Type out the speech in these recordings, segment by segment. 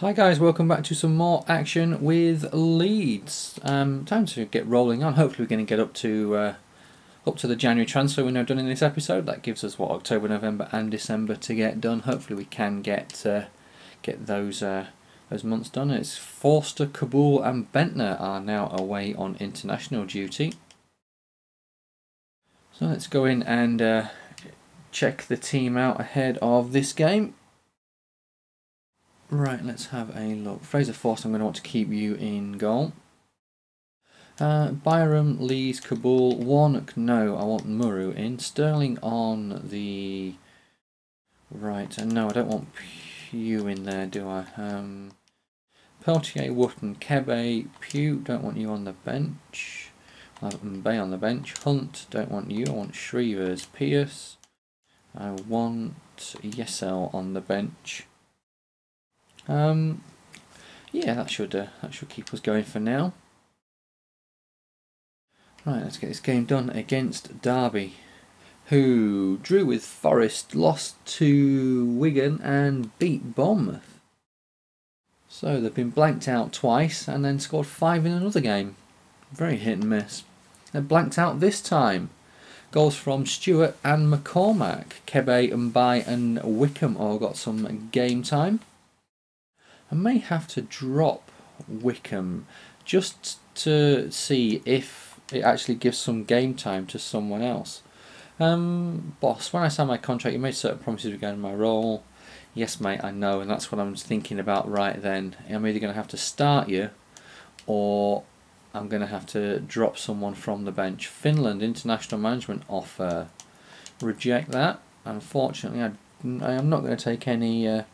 Hi guys, welcome back to some more action with Leeds. Time to get rolling on. Hopefully we're going to get up to the January transfer window done in this episode. That gives us what, October, November and December to get done. Hopefully we can get those months done. It's Forster, Kabul and Bentner are now away on international duty. So let's go in and check the team out ahead of this game. Right, let's have a look. Fraser Forster, I'm going to want to keep you in goal. Byram, Lees, Kabul, Warnock, no, I want Muru in. Sterling on the right, and no, I don't want Pugh in there, do I? Peltier, Wotton, Kebe, Pugh, don't want you on the bench. I have Mbaye on the bench. Hunt, don't want you, I want Shrevers, Pierce. I want Yesel on the bench. Yeah, that should keep us going for now. Right, let's get this game done against Derby, who drew with Forest, lost to Wigan and beat Bournemouth. So they've been blanked out twice and then scored 5 in another game. Very hit and miss. They're blanked out this time. Goals from Stewart and McCormack. Kebe, Mbaye and Wickham all got some game time. I may have to drop Wickham just to see if it actually gives some game time to someone else. Boss, when I signed my contract you made certain promises regarding my role. Yes mate, I know, and that's what I'm thinking about right then. I'm either going to have to start you or I'm going to have to drop someone from the bench. Finland international management offer. Reject that. Unfortunately I am not going to take any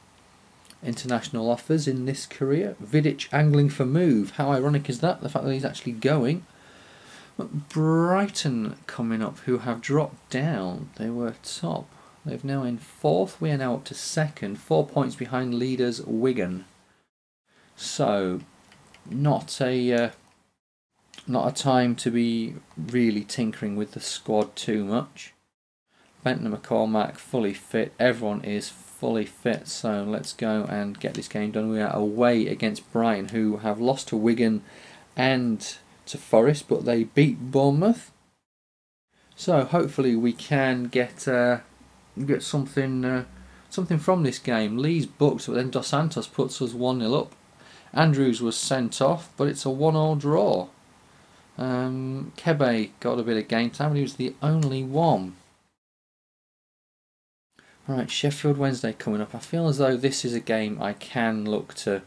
international offers in this career. Vidic angling for move. How ironic is that? The fact that he's actually going. But Brighton coming up, who have dropped down. They were top. They've now in 4th. We are now up to 2nd. 4 points behind leaders Wigan. So not a time to be really tinkering with the squad too much. Bentner, McCormack fully fit. Everyone is fully fit, so let's go and get this game done. We are away against Brighton, who have lost to Wigan and to Forest, but they beat Bournemouth. So hopefully we can get something from this game. Leeds booked, but then Dos Santos puts us 1-0 up. Andrews was sent off, but it's a 1-1 draw. Kebe got a bit of game time, but he was the only one. Right, Sheffield Wednesday coming up. I feel as though this is a game I can look to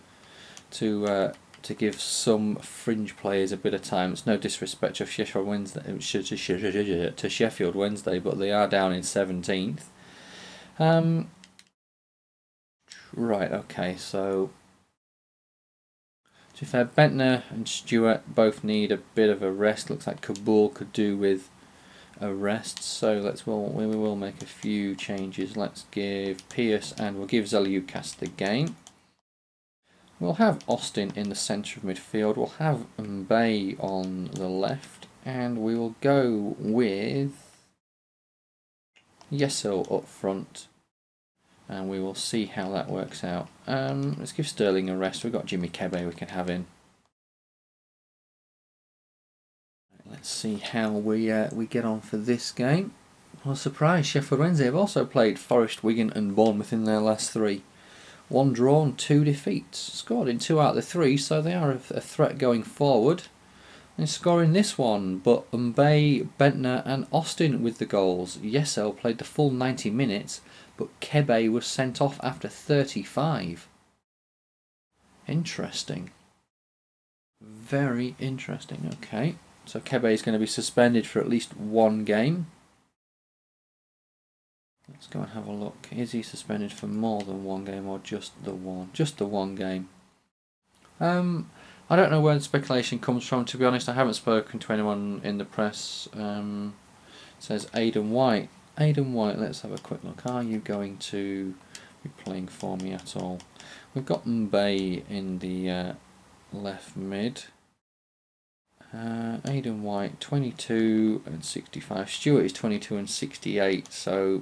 give some fringe players a bit of time. It's no disrespect to Sheffield Wednesday, but they are down in 17th. Right, okay, so to be fair, Bentner and Stewart both need a bit of a rest. Looks like Kabul could do with a rest, so we will make a few changes. Let's give Pierce and we'll give Zaliukas the game. We'll have Austin in the centre of midfield. We'll have Mbaye on the left, and we will go with Yesel up front, and we will see how that works out. Let's give Sterling a rest. We've got Jimmy Kebe we can have in. Let's see how we get on for this game. Well, surprise, Sheffield Wednesday have also played Forest, Wigan and Bournemouth in their last 3. 1 draw and 2 defeats. Scored in 2 out of the 3, so they are a threat going forward. And scoring this one, but Mbaye, Bentner and Austin with the goals. Yesel played the full 90 minutes, but Kebe was sent off after 35. Interesting. Very interesting, okay. So Kebe is going to be suspended for at least 1 game. Let's go and have a look. Is he suspended for more than 1 game or just the one? Just the 1 game. I don't know where the speculation comes from, to be honest. I haven't spoken to anyone in the press. It says Aidan White. Aidan White, let's have a quick look. Are you going to be playing for me at all? We've got Mbaye in the left mid. Aidan White 22 and 65. Stewart is 22 and 68. So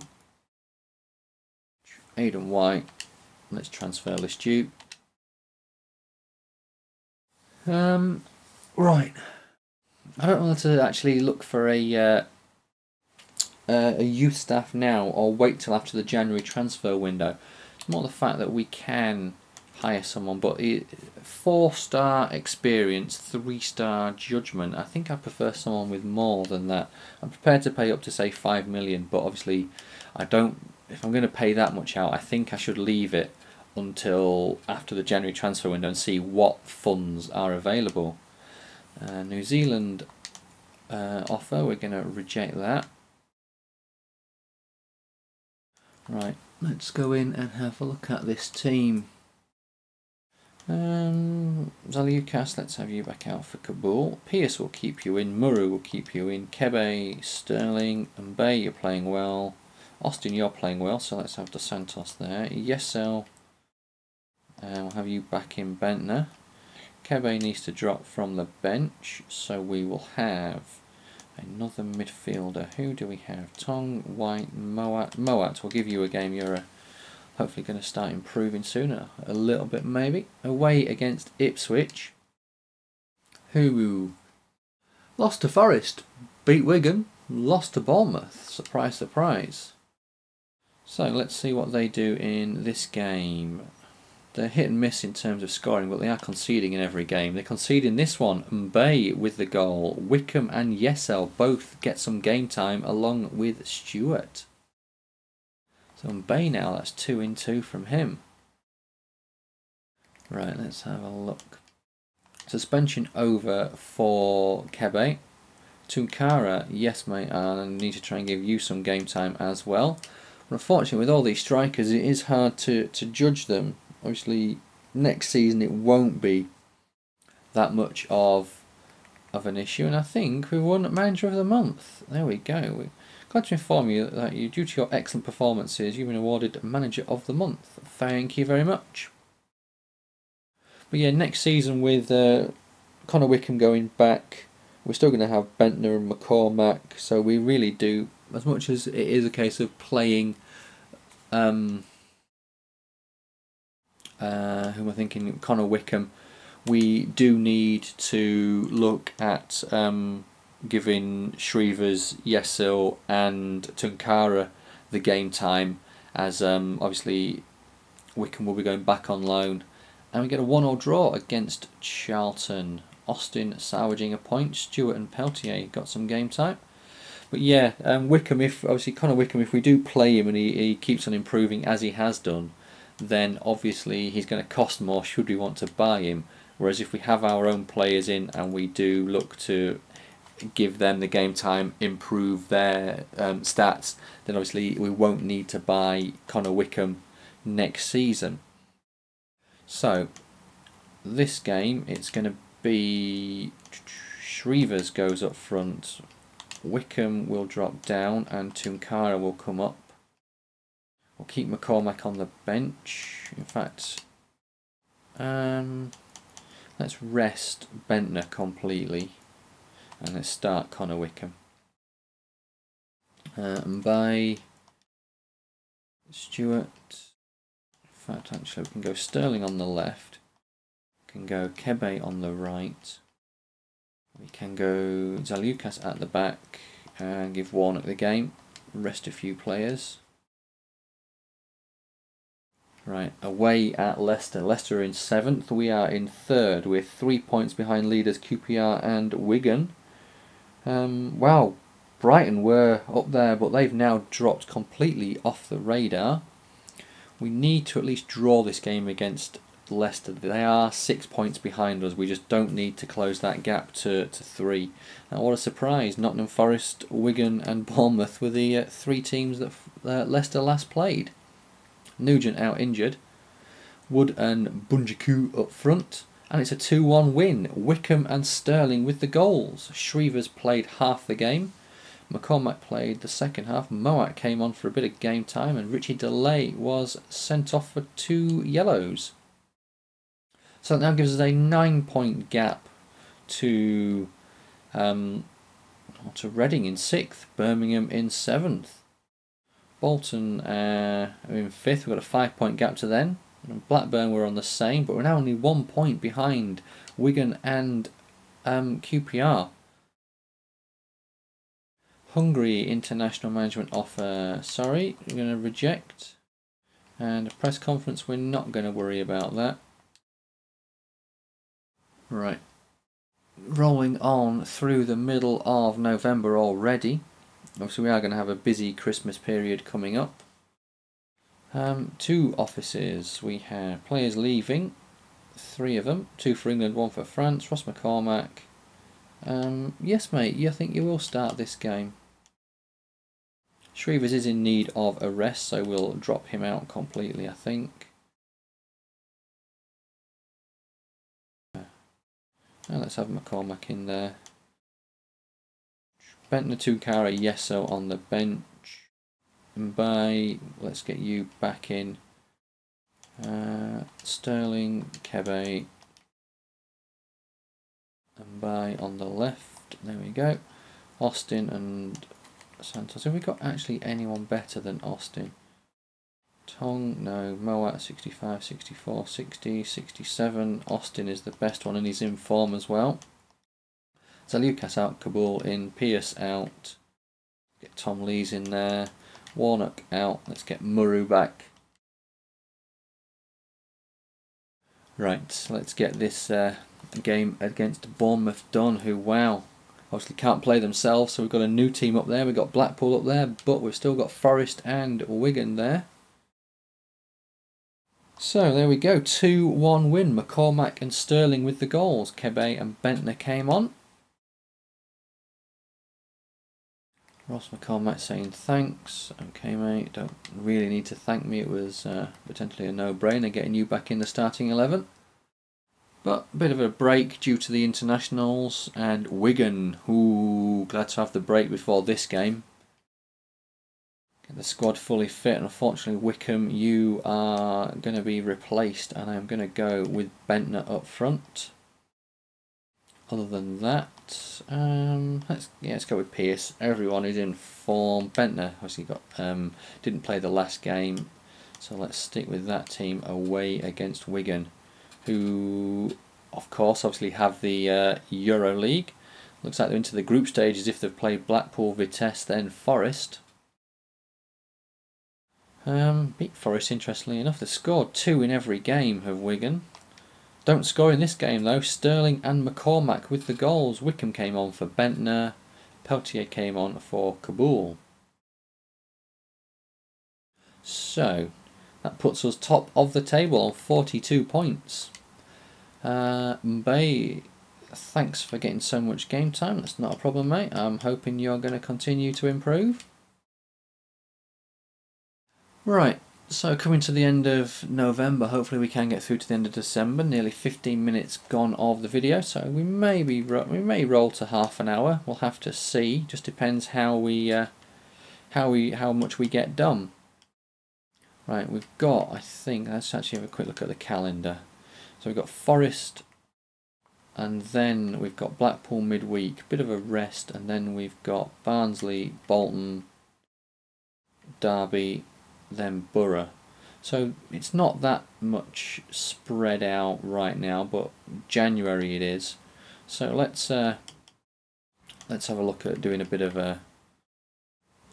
Aidan White, let's transfer Stu. Right. I don't know whether to actually look for a youth staff now or wait till after the January transfer window. It's more the fact that we can hire someone, but 4-star experience, 3-star judgment. I think I prefer someone with more than that. I'm prepared to pay up to say 5 million, but obviously I don't. If I'm going to pay that much out, I think I should leave it until after the January transfer window and see what funds are available. New Zealand offer, we're going to reject that. Right, let's go in and have a look at this team. Zaliukas, let's have you back out for Kabul. Pierce will keep you in. Muru will keep you in. Kebe, Sterling, and Bay, you're playing well. Austin, you're playing well, so let's have Dos Santos there. Yesel, we'll have you back in Bentner. Kebe needs to drop from the bench, so we will have another midfielder. Who do we have? Tong, White, Moat. Moat will give you a game. You're hopefully going to start improving sooner. A little bit maybe. Away against Ipswich. Who lost to Forest, beat Wigan, lost to Bournemouth. Surprise, surprise. So let's see what they do in this game. They're hit and miss in terms of scoring, but they are conceding in every game. They concede in this one. Mbaye with the goal. Wickham and Yesel both get some game time along with Stewart. So Mbaye now, that's 2 in 2 from him. Right, let's have a look. Suspension over for Kebe. Tunkara, yes mate, and I need to try and give you some game time as well. But unfortunately with all these strikers it is hard to judge them. Obviously next season it won't be that much of an issue, and I think we won Manager of the Month. There we go. We're glad to inform you that you, due to your excellent performances, you've been awarded Manager of the Month. Thank you very much. But yeah, next season with Connor Wickham going back, we're still going to have Bentner and McCormack, so we really do, as much as it is a case of playing who am I thinking? Connor Wickham. We do need to look at giving Shrevers, Yesil and Tunkara the game time, as obviously Wickham will be going back on loan. And we get a 1-1 draw against Charlton. Austin salvaging a point. Stewart and Peltier got some game time. But yeah, Wickham, obviously Connor Wickham, if we do play him and he keeps on improving as he has done, then obviously he's going to cost more should we want to buy him. Whereas if we have our own players in and we do look to give them the game time, improve their stats, then obviously we won't need to buy Connor Wickham next season. So this game, it's going to be Shrevers goes up front, Wickham will drop down and Tunkara will come up. We'll keep McCormack on the bench. In fact, let's rest Bentner completely and let's start Connor Wickham. And by Stewart, in fact actually we can go Sterling on the left, we can go Kebe on the right, we can go Zaliukas at the back and give Warnock the game, rest a few players. Right, away at Leicester. Leicester are in 7th, we are in 3rd with 3 points behind leaders QPR and Wigan. Wow, Brighton were up there but they've now dropped completely off the radar. We need to at least draw this game against Leicester. They are 6 points behind us, we just don't need to close that gap to 3. And what a surprise, Nottingham Forest, Wigan and Bournemouth were the 3 teams that Leicester last played. Nugent out injured, Wood and Bunjiku up front, and it's a 2-1 win. Wickham and Sterling with the goals. Shrevers played half the game, McCormack played the second half, Moat came on for a bit of game time, and Richie Delay was sent off for 2 yellows. So that now gives us a 9-point gap to Reading in 6th, Birmingham in 7th. Bolton are in 5th, we've got a 5-point gap to them. And Blackburn were on the same, but we're now only 1 point behind Wigan and QPR. Hungary international management offer, sorry, we're going to reject. And a press conference, we're not going to worry about that. Right. Rolling on through the middle of November already. Obviously we are going to have a busy Christmas period coming up. 2 offices. We have players leaving. 3 of them. 2 for England, 1 for France. Ross McCormack. Yes mate, I think you will start this game. Shrevers is in need of a rest, so we'll drop him out completely, I think. And let's have McCormack in there. Bentner, Tunkara, Yeso on the bench. And let's get you back in. Sterling, Kebe, and on the left. There we go. Austin and Santos. Have we got actually anyone better than Austin? Tong, no. Moat, 65, 64, 60, 67. Austin is the best one and he's in form as well. Zalukas out, Kabul in, Pierce out. Get Tom Lees in there. Warnock out. Let's get Murray back. Right, let's get this game against Bournemouth done, who, wow, obviously can't play themselves, so we've got a new team up there. We've got Blackpool up there, but we've still got Forest and Wigan there. So there we go, 2-1 win. McCormack and Sterling with the goals. Kebe and Bentner came on. Ross McCormack saying thanks. Okay mate, don't really need to thank me. It was potentially a no-brainer getting you back in the starting 11. But a bit of a break due to the internationals, and Wigan, ooh, glad to have the break before this game. Get the squad fully fit, and unfortunately Wickham, you are going to be replaced, and I'm going to go with Bentner up front. Other than that, let's go with Pierce. Everyone is in form. Bentner obviously didn't play the last game, so let's stick with that team away against Wigan, who of course obviously have the Euro League. Looks like they're into the group stages if they've played Blackpool, Vitesse, then Forest. Beat Forest, interestingly enough. They scored 2 in every game of Wigan. Don't score in this game though. Sterling and McCormack with the goals. Wickham came on for Bentner. Peltier came on for Kabul. So that puts us top of the table on 42 points. Mbaye, thanks for getting so much game time. That's not a problem, mate. I'm hoping you're going to continue to improve. Right. So coming to the end of November, hopefully we can get through to the end of December. Nearly 15 minutes gone of the video, so we may roll to half an hour. We'll have to see. Just depends how much we get done. Right, we've got, I think, let's actually have a quick look at the calendar. So we've got Forest, and then we've got Blackpool midweek, bit of a rest, and then we've got Barnsley, Bolton, Derby, then Borough. So it's not that much spread out right now, but January it is. So let's have a look at doing a bit of a,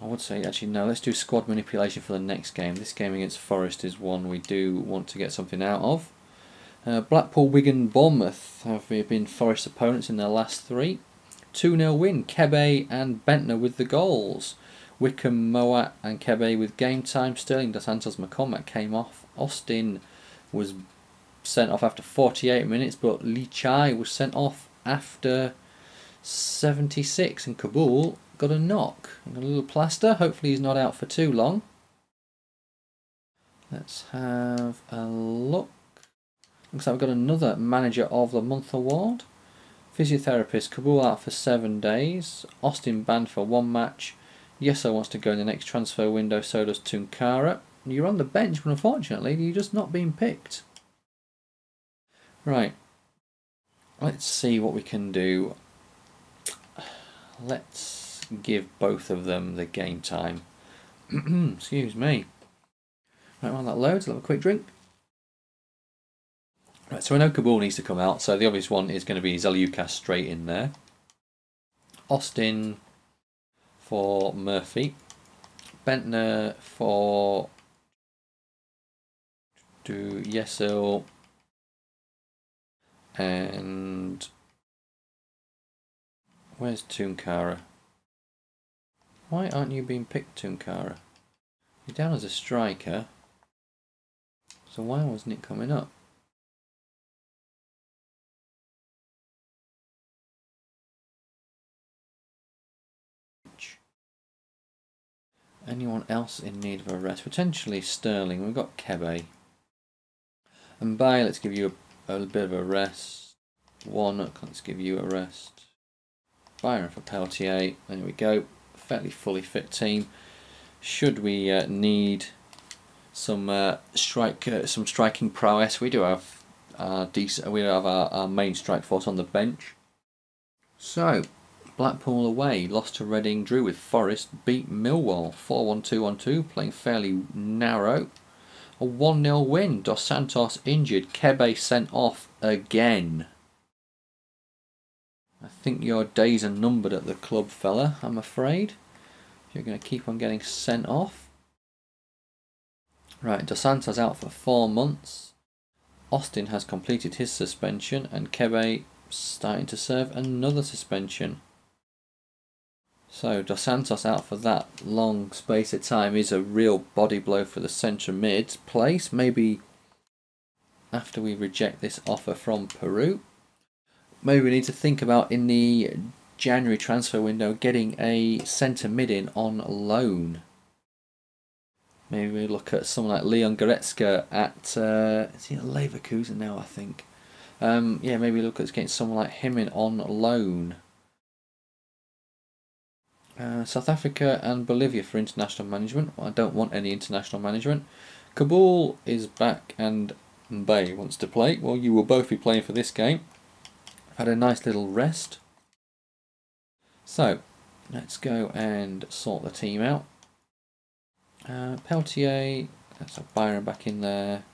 I would say actually no, let's do squad manipulation for the next game. This game against Forest is one we do want to get something out of. Blackpool, Wigan, Bournemouth have been Forest opponents in their last 3. 2-0 win. Kebe and Bentner with the goals. Wickham, Moat and Kebe with game time. Sterling, Dos Santos, McCormack came off. Austin was sent off after 48 minutes, but Lee Chai was sent off after 76, and Kabul got a knock. Got a little plaster. Hopefully he's not out for too long. Let's have a look. Looks like we've got another Manager of the Month award. Physiotherapist, Kabul out for 7 days. Austin banned for 1 match. Yeso wants to go in the next transfer window, so does Tunkara. You're on the bench, but unfortunately you're just not being picked. Right. Let's see what we can do. Let's give both of them the game time. Excuse me. Right, while that loads, I'll have a quick drink. Right, so I know Kabul needs to come out, so the obvious one is going to be Zaliukas straight in there. Austin for Murphy. Bentner for Yesil. And where's Tunkara? Why aren't you being picked, Tunkara? You're down as a striker, so why wasn't it coming up? Anyone else in need of a rest? Potentially Sterling. We've got Kebe. And Bay, let's give you a bit of a rest. Warnock, let's give you a rest. Byron for Peltier. There we go. Fairly fully fit team. Should we need some striking prowess, we do have our main strike force on the bench. So Blackpool away, lost to Reading, drew with Forest, beat Millwall 4-1-2-1-2, playing fairly narrow. A 1-0 win. Dos Santos injured. Kebe sent off again. I think your days are numbered at the club, fella, I'm afraid. You're going to keep on getting sent off. Right, Dos Santos out for 4 months. Austin has completed his suspension and Kebe starting to serve another suspension. So Dos Santos out for that long space of time is a real body blow for the centre mid's place. Maybe after we reject this offer from Peru, maybe we need to think about in the January transfer window getting a centre mid in on loan. Maybe we look at someone like Leon Goretzka at is he at Leverkusen now, I think. Yeah, maybe look at getting someone like him in on loan. South Africa and Bolivia for international management. Well, I don't want any international management. Kabul is back and Mbaye wants to play. Well, you will both be playing for this game. I've had a nice little rest. So, let's go and sort the team out. Peltier, let's have Byron back in there.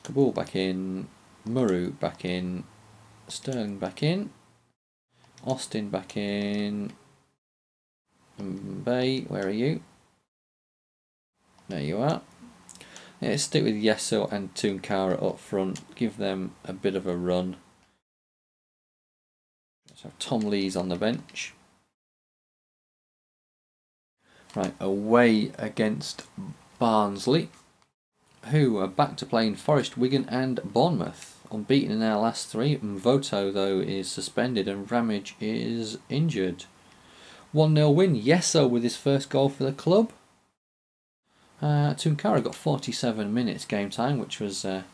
Kabul back in. Muru back in. Sterling back in. Austin back in. Bay, where are you? There you are. Yeah, let's stick with Yesil and Tunkara up front. Give them a bit of a run. Let's have Tom Lees on the bench. Right, away against Barnsley, who are back to playing Forest, Wigan and Bournemouth. Unbeaten in our last 3. Mvoto, though, is suspended and Ramage is injured. 1-0 win. Yeso with his first goal for the club. Tunkara got 47 minutes game time, which was a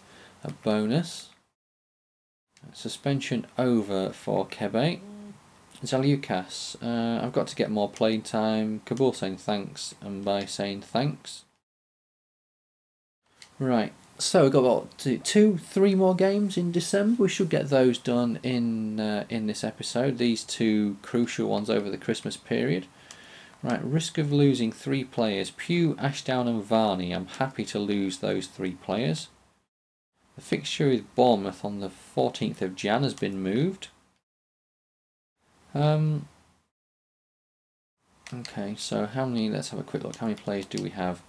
bonus. Suspension over for Kebe. Zaliukas, I've got to get more playing time. Kabul saying thanks and Bai saying thanks. Right, so we've got about 2-3 more games in December. We should get those done in this episode. These 2 crucial ones over the Christmas period. Right, risk of losing 3 players. Pugh, Ashdown and Varney. I'm happy to lose those 3 players. The fixture with Bournemouth on the 14th of Jan has been moved. Okay, so how many, let's have a quick look. How many players do we have?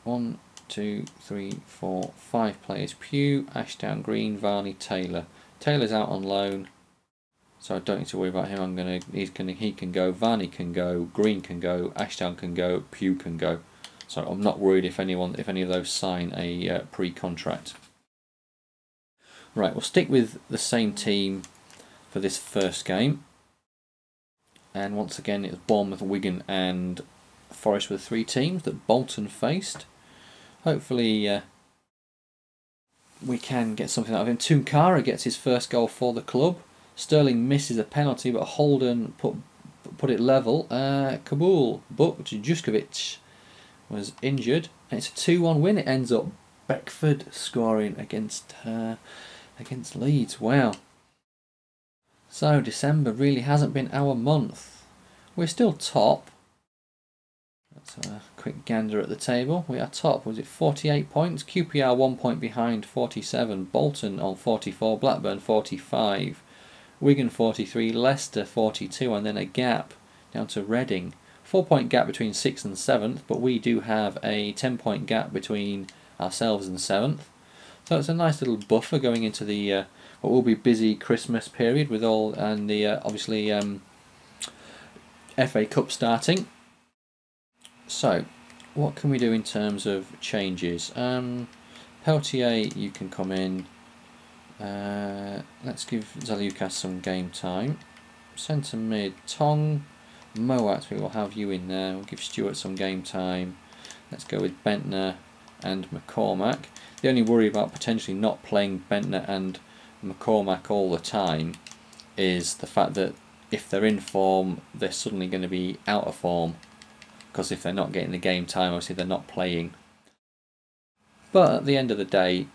1, 2, 3, 4, 5 players. Pugh, Ashdown, Green, Varney, Taylor. Taylor's out on loan, so I don't need to worry about him. He can go. Varney can go. Green can go. Ashdown can go. Pugh can go. So I'm not worried if any of those sign a pre-contract. Right, we'll stick with the same team for this first game. And once again, it's Bournemouth, Wigan and Forest were 3 teams that Bolton faced. Hopefully we can get something out of him. Tunkara gets his first goal for the club. Sterling misses a penalty, but Holden put it level. Kabul booked. Juskovic was injured. And it's a 2-1 win. It ends up Beckford scoring against Leeds. Wow. So December really hasn't been our month. We're still top. Let's have a quick quick gander at the table. We are top, was it 48 points? QPR 1 point behind, 47. Bolton on 44, Blackburn 45. Wigan 43, Leicester 42, and then a gap down to Reading. 4-point gap between 6th and 7th, but we do have a 10-point gap between ourselves and 7th. So it's a nice little buffer going into the what will be busy Christmas period with all, and the obviously FA Cup starting. So what can we do in terms of changes? Peltier, you can come in. Let's give Zaliukas some game time. Centre mid, Tong, Moat, we will have you in there. We'll give Stewart some game time. Let's go with Bentner and McCormack. The only worry about potentially not playing Bentner and McCormack all the time is the fact that if they're in form, they're suddenly going to be out of form, because if they're not getting the game time, obviously they're not playing. But at the end of the day,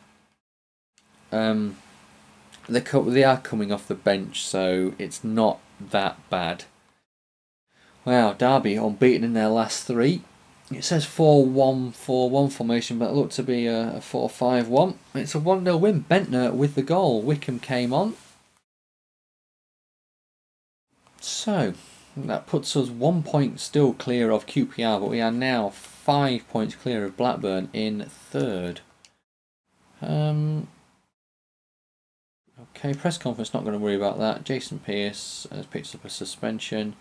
they are coming off the bench, so it's not that bad. Wow, Derby unbeaten in their last 3. It says 4-1-4-1 formation, but it looked to be a 4-5-1. It's a 1-0 win. Bentner with the goal. Wickham came on. So that puts us 1 point still clear of QPR, but we are now 5 points clear of Blackburn in 3rd. Okay, press conference, not going to worry about that. Jason Pearce has picked up a suspension.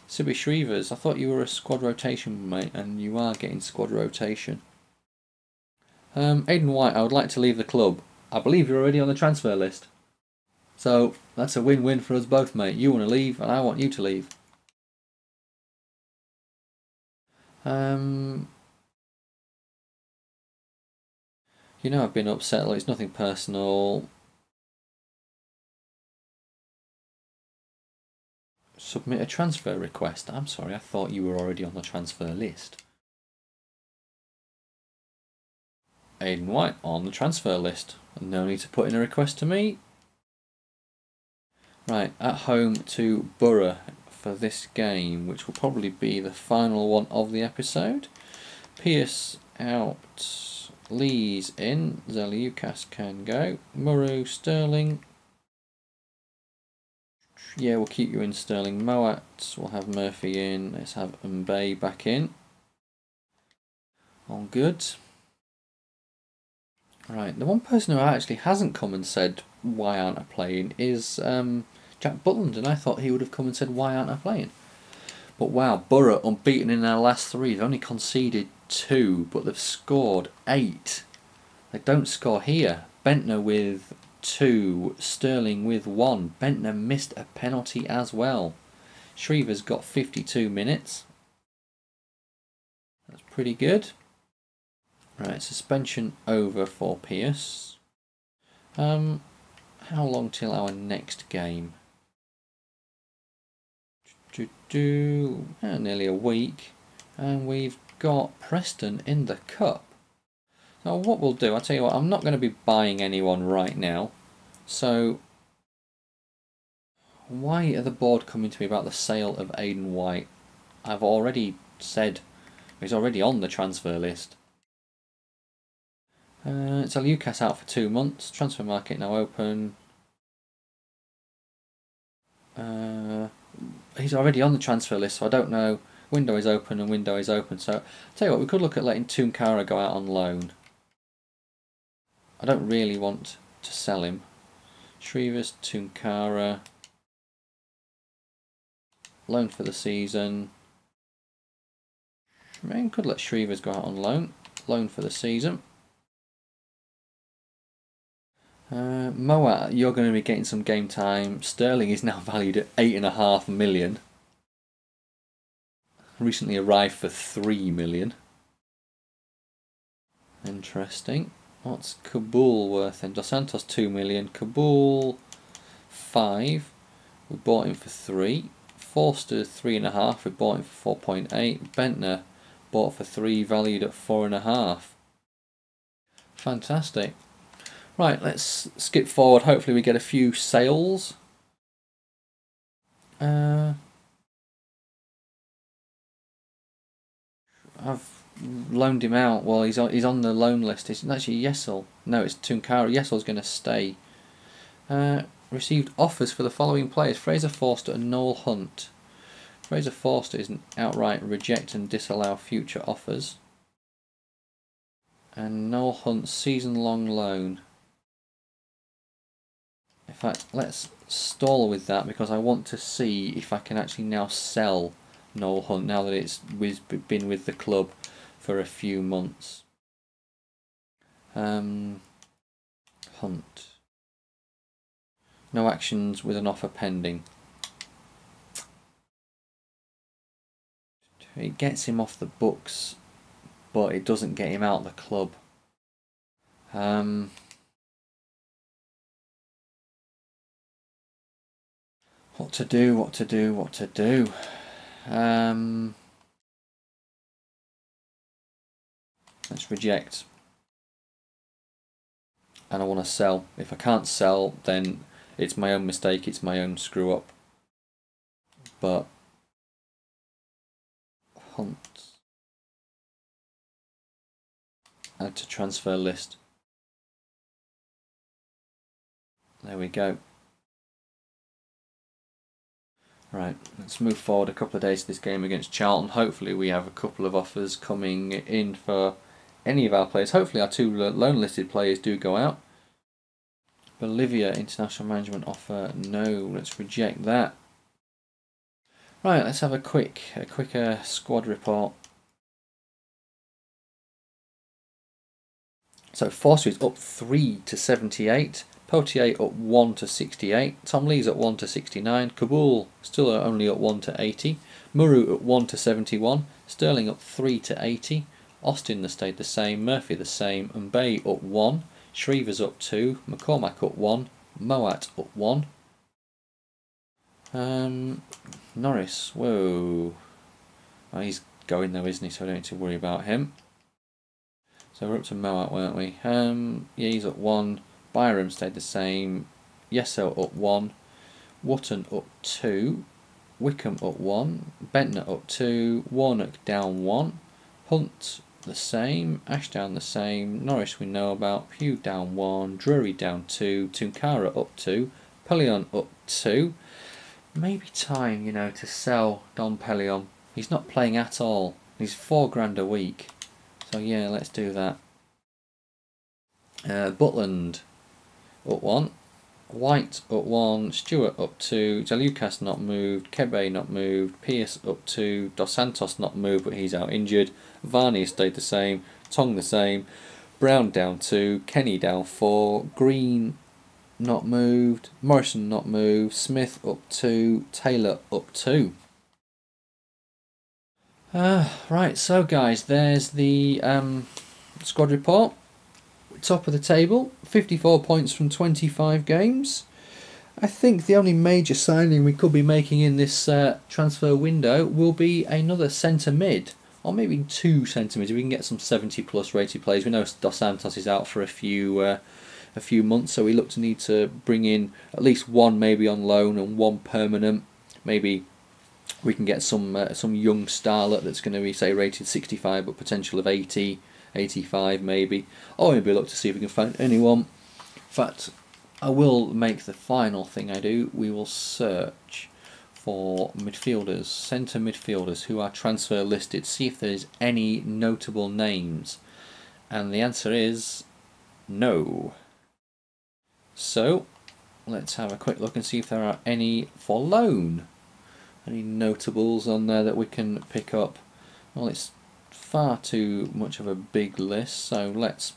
Sibi Shrevers, I thought you were a squad rotation mate, and you are getting squad rotation. Aidan White, I would like to leave the club. I believe you're already on the transfer list. So that's a win-win for us both, mate. You want to leave and I want you to leave. You know I've been upset, like it's nothing personal. Submit a transfer request. I'm sorry, I thought you were already on the transfer list. Aidan White on the transfer list. No need to put in a request to me. Right, at home to Borough for this game, which will probably be the final one of the episode. Pearce out, Leeds in, Zaliukas can go, Murrow, Sterling. Yeah, we'll keep you in, Sterling. Moat, we'll have Murphy in. Let's have Mbaye back in. All good. Right, the one person who actually hasn't come and said why aren't I playing is Jack Butland, and I thought he would have come and said why aren't I playing. But wow, Borough unbeaten in their last 3. They've only conceded 2, but they've scored 8. They don't score here. Bentner with 2, Sterling with 1. Bentner missed a penalty as well. Shrevers got 52 minutes. That's pretty good. Right, suspension over for Pearce. How long till our next game? Nearly a week. And we've got Preston in the Cup. Now what we'll do, I'll tell you what, I'm not going to be buying anyone right now. So why are the board coming to me about the sale of Aidan White? I've already said he's already on the transfer list. It's a Lucas out for 2 months. Transfer market now open. He's already on the transfer list, so I don't know. Window is open and window is open. So I'll tell you what, we could look at letting Tunkara go out on loan. I don't really want to sell him. Shrevers, Tunkara. Loan for the season. I mean, could let Shrevers go out on loan. Loan for the season. Moat, you're going to be getting some game time. Sterling is now valued at 8.5 million. Recently arrived for 3 million. Interesting. What's Kabul worth then? Dos Santos 2 million. Kabul 5. We bought him for 3. Forster 3.5. We bought him for 4.8. Bentner bought for 3, valued at 4.5. Fantastic. Right, let's skip forward. Hopefully we get a few sales. I've loaned him out. Well, he's on the loan list. It's actually Yesel. No, it's Tunkara. Yesel's going to stay. Received offers for the following players: Fraser Forster and Noel Hunt. Fraser Forster is an outright reject and disallow future offers. And Noel Hunt's season-long loan. In fact, let's stall with that because I want to see if I can actually now sell Noel Hunt now that it's been with the club for a few months. Hunt. No actions with an offer pending. It gets him off the books, but it doesn't get him out of the club. What to do, what to do, what to do. Let's reject. And I want to sell. If I can't sell, then it's my own mistake, it's my own screw up. But Hunt. Add to transfer list. There we go. Right, let's move forward a couple of days to this game against Charlton. Hopefully we have a couple of offers coming in for any of our players. Hopefully our 2 loan listed players do go out. Bolivia international management offer, no, let's reject that. Right, let's have a quicker squad report. So Forster is up 3 to 78. Potier up 1 to 68. Tom Lee's at 1 to 69. Kabul still only at 1 to 80. Muru at 1 to 71. Sterling up 3 to 80. Austin stayed the same. Murphy the same. And Bay up 1. Shreevers up 2. McCormack up 1. Moat up 1. Norris, whoa. Oh, he's going though, isn't he? So I don't need to worry about him. So we're up to Moat, weren't we? Yeah, he's up 1. Byram stayed the same. Yesel up 1. Wotton up 2. Wickham up 1. Bentner up 2. Warnock down 1. Hunt the same. Ashdown the same. Norris we know about. Pugh down 1. Drury down 2. Tunkara up 2. Pellion up 2. Maybe time, you know, to sell Don Pellion. He's not playing at all. He's £4 a week. So yeah, let's do that. Butland up 1. White up 1. Stewart up 2. Zalukas not moved. Kebe not moved. Pierce up 2. Dos Santos not moved, but he's out injured. Varney stayed the same. Tong the same. Brown down 2. Kenny down 4. Green not moved. Morrison not moved. Smith up 2. Taylor up 2. Right, so guys, there's the squad report. Top of the table, 54 points from 25 games. I think the only major signing we could be making in this transfer window will be another centre mid, or maybe 2 centre mids. We can get some 70 plus rated players. We know Dos Santos is out for a few months, so we look to need to bring in at least 1 maybe on loan and 1 permanent. Maybe we can get some young starlet that's going to be, say, rated 65 but potential of 80, 85 maybe. Or maybe look to see if we can find anyone. In fact, I will make the final thing I do. We will search for midfielders, centre midfielders who are transfer listed. See if there's any notable names. And the answer is no. So let's have a quick look and see if there are any for loan. Any notables on there that we can pick up? Well, it's far too much of a big list, so let's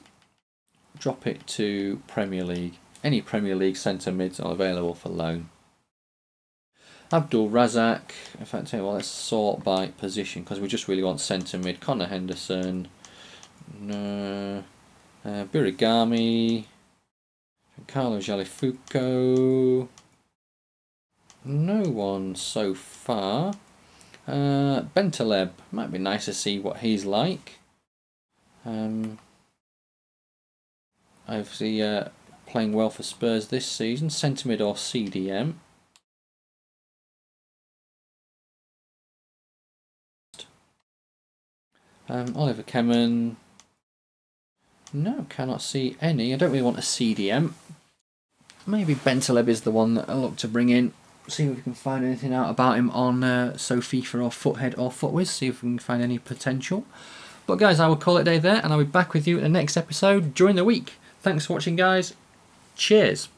drop it to Premier League. Any Premier League centre mids are available for loan. Abdul Razak. In fact, well, let's sort by position because we just really want centre mid. Connor Henderson, Birigami, Carlo Jalifuco. No one so far. Bentaleb, might be nice to see what he's like. Obviously playing well for Spurs this season. Centre mid or CDM. Oliver Kemen. No, cannot see any. I don't really want a CDM. Maybe Bentaleb is the one that I look to bring in. See if we can find anything out about him on SoFiFA or Foothead or Footwiz. See if we can find any potential. But guys, I will call it a day there, and I'll be back with you in the next episode during the week. Thanks for watching, guys. Cheers.